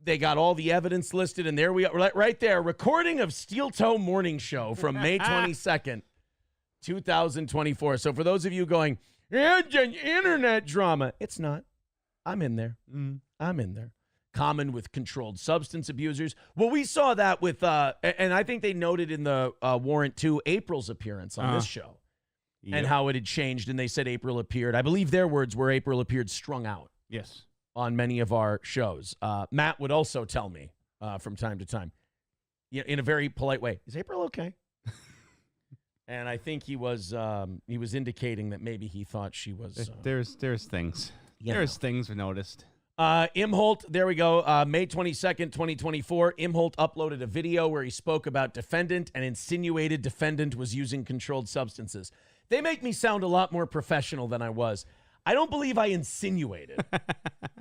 They got all the evidence listed, and there we are, right there. Recording of Steel Toe Morning Show from May 22nd, 2024. So for those of you going, it's an internet drama, it's not. I'm in there. I'm in there. Common with controlled substance abusers. Well, we saw that with, and I think they noted in the Warrant 2 April's appearance on this show and how it had changed. And they said April appeared. I believe their words were April appeared strung out. Yes. On many of our shows. Matt would also tell me from time to time, in a very polite way, is April okay? And I think he was indicating that maybe he thought she was. There's things. There's things we noticed. Imholt, there we go. May 22nd, 2024. Imholt uploaded a video where he spoke about defendant and insinuated defendant was using controlled substances. They make me sound a lot more professional than I was. I don't believe I insinuated. I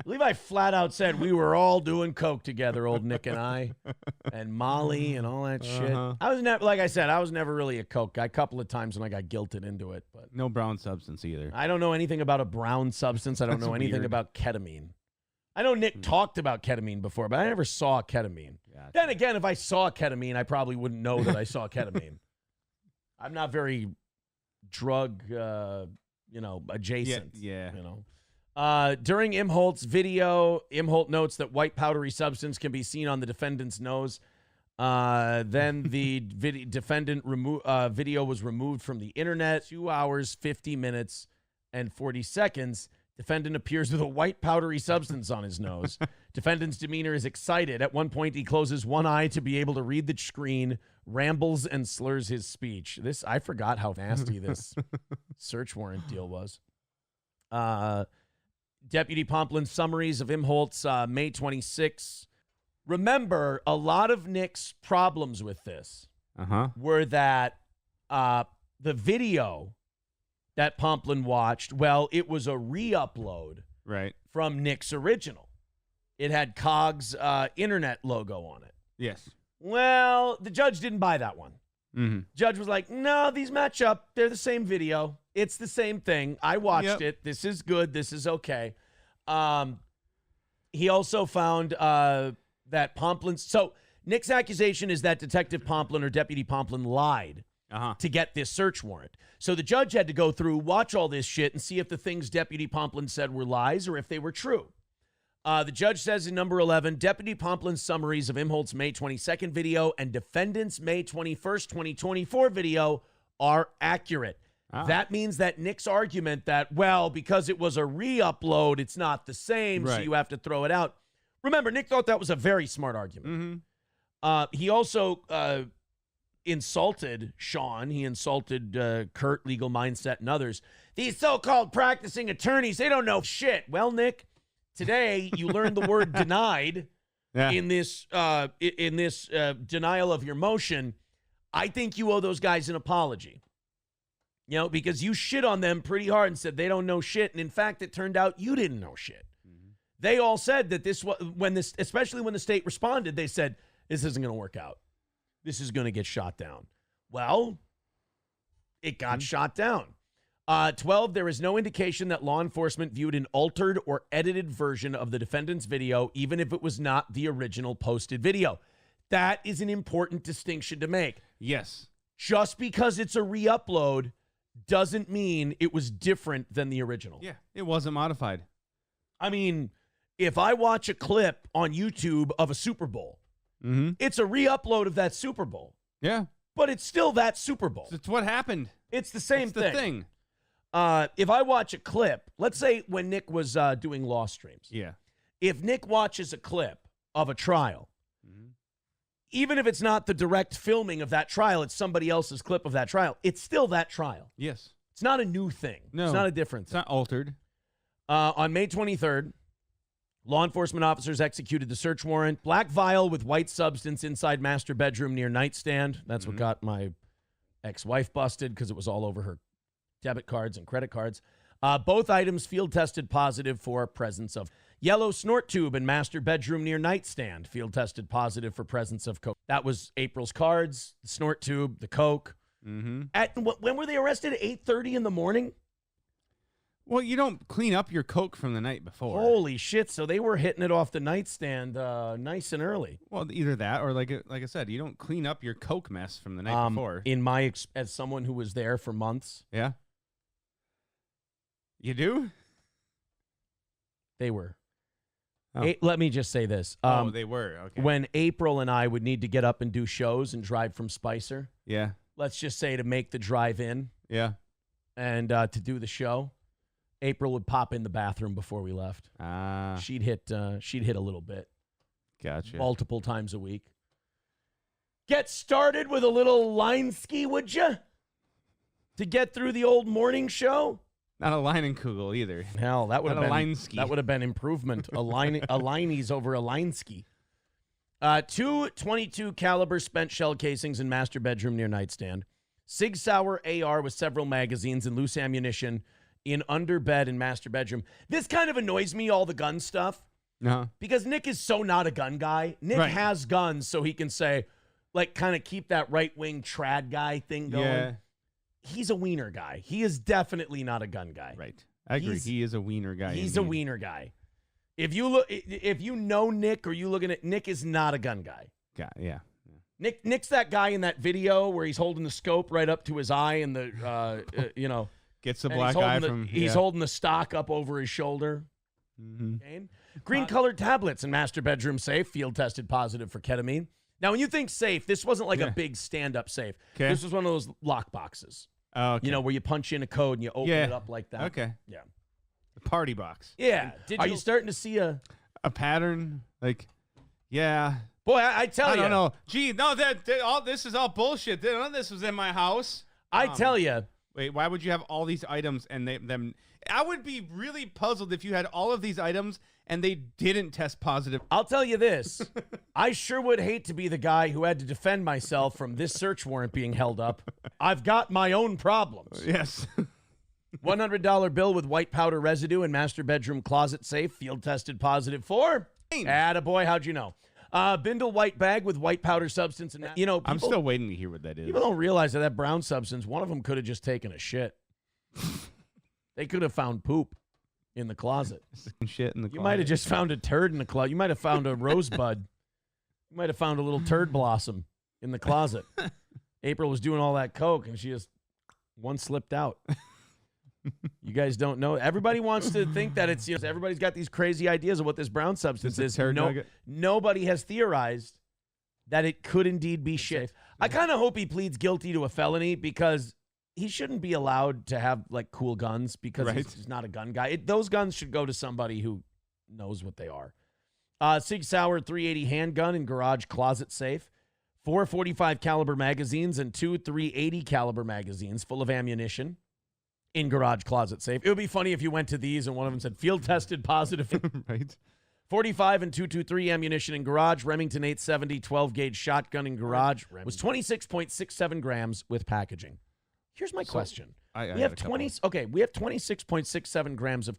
believe I flat out said we were all doing coke together, old Nick and I, and Molly and all that shit. I was never, like I said, I was never really a coke guy. A couple of times when I got guilted into it, but no brown substance either. I don't know anything about a brown substance. I don't know anything about ketamine. I know Nick talked about ketamine before, but I never saw ketamine. Gotcha. Then again, if I saw ketamine, I probably wouldn't know that I saw ketamine. I'm not very drug, adjacent. Yeah. During Imholt's video, Imholt notes that white powdery substance can be seen on the defendant's nose. Then the defendant video was removed from the internet. 2 hours, 50 minutes, and 40 seconds. Defendant appears with a white powdery substance on his nose. Defendant's demeanor is excited. At one point, he closes one eye to be able to read the screen, rambles, and slurs his speech. I forgot how nasty this search warrant deal was. Deputy Pomplin's summaries of Imholt's May 26. Remember, a lot of Nick's problems with this were that the video that Pomplin watched, well, it was a re-upload from Nick's original. It had COG's internet logo on it. Yes. Well, the judge didn't buy that one. Judge was like, no, these match up. They're the same video. It's the same thing. I watched it. This is good. This is okay. He also found that Pomplin. So Nick's accusation is that Detective Pomplin or Deputy Pomplin lied to get this search warrant. So the judge had to go through, watch all this shit, and see if the things Deputy Pomplin said were lies or if they were true. The judge says in number 11, Deputy Pomplin's summaries of Imholt's May 22nd video and defendant's May 21st, 2024 video are accurate. That means that Nick's argument that, well, because it was a re-upload, it's not the same, so you have to throw it out. Remember, Nick thought that was a very smart argument. He also insulted Sean. He insulted Kurt, Legal Mindset, and others. These so-called practicing attorneys, they don't know shit. Well, Nick, today you learned the word denied in this denial of your motion. I think you owe those guys an apology. Because you shit on them pretty hard and said they don't know shit. And in fact, it turned out you didn't know shit. They all said that especially when the state responded, they said, this isn't going to work out. This is going to get shot down. Well, it got shot down. 12, there is no indication that law enforcement viewed an altered or edited version of the defendant's video, even if it was not the original posted video. That is an important distinction to make. Yes. Just because it's a re-upload doesn't mean it was different than the original. Yeah, it wasn't modified. I mean, if I watch a clip on YouTube of a Super Bowl, it's a re-upload of that Super Bowl. Yeah. But it's still that Super Bowl. It's what happened. It's the same thing. It's the thing. If I watch a clip, let's say when Nick was doing law streams. Yeah. If Nick watches a clip of a trial, even if it's not the direct filming of that trial, it's somebody else's clip of that trial, it's still that trial. Yes. It's not a new thing. No. It's not a different thing. It's not altered. On May 23rd, law enforcement officers executed the search warrant. Black vial with white substance inside master bedroom near nightstand. That's what got my ex-wife busted because it was all over her debit cards and credit cards. Both items field tested positive for presence of yellow snort tube in master bedroom near nightstand. Field tested positive for presence of coke. That was April's cards, the snort tube, the coke. When were they arrested? 8:30 in the morning? Well, you don't clean up your Coke from the night before. Holy shit! So they were hitting it off the nightstand nice and early. Well, either that or like I said, you don't clean up your Coke mess from the night before. In my as someone who was there for months, Yeah. You do? they were. Oh. Let me just say this. They were. Okay. When April and I would need to get up and do shows and drive from Spicer, Yeah. let's just say to make the drive in Yeah. and to do the show, April would pop in the bathroom before we left. Ah. She'd hit a little bit, Gotcha. multiple times a week. Get started with a little line ski, would you? To get through the old morning show. Not a Leinenkugel either. Hell, that would Not have a been line ski. That would have been improvement. A lineys over a line ski. 2 .22 caliber spent shell casings in master bedroom near nightstand. Sig Sauer AR with several magazines and loose ammunition in under bed in master bedroom. This kind of annoys me, all the gun stuff, because Nick is so not a gun guy. Nick has guns, so he can say, like, kind of keep that right-wing trad guy thing going. Yeah. He's a wiener guy. He is definitely not a gun guy. Right. I agree. He is a wiener guy. He's a wiener guy. If you know Nick or you looking at Nick is not a gun guy. Yeah. Nick's that guy in that video where he's holding the scope right up to his eye and the gets the black eye from. He's holding the stock up over his shoulder. Mm-hmm. Okay. Green colored tablets in master bedroom safe. Field tested positive for ketamine. Now, when you think safe, this wasn't like a big stand-up safe. Okay. This was one of those lock boxes. Oh, okay. You know, where you punch in a code and you open it up like that. Okay. Yeah. The party box. Yeah. Are you starting to see a pattern? Like, yeah. Boy, I tell you. I don't know. Gee, no, all this is all bullshit. None of this was in my house. I tell you. Wait, why would you have all these items and them? I would be really puzzled if you had all of these items and they didn't test positive. I'll tell you this. I sure would hate to be the guy who had to defend myself from this search warrant being held up. I've got my own problems. Yes. $100 bill with white powder residue in master bedroom closet safe. Field tested positive for. Attaboy, how'd you know? Bindle white bag with white powder substance. And I'm still waiting to hear what that is. People don't realize that brown substance, one of them could have just taken a shit. They could have found poop in the closet. Shit in the closet. You might have just found a turd in the closet. You might have found a rosebud. You might have found a little turd blossom in the closet. April was doing all that coke, and one slipped out. You guys don't know. Everybody wants to think that it's, everybody's got these crazy ideas of what this brown substance is. Nobody has theorized that it could indeed be shit. I kind of hope he pleads guilty to a felony because he shouldn't be allowed to have like cool guns because he's not a gun guy. Those guns should go to somebody who knows what they are. Sig Sauer 380 handgun in garage closet safe. 4 .45 caliber magazines and 2 .380 caliber magazines full of ammunition in garage closet safe. It would be funny if you went to these and one of them said field tested positive. Right. 45 and 223 ammunition in garage. Remington 870 12 gauge shotgun in garage was 26.67 grams with packaging. Here's my question. We have 26.67 grams of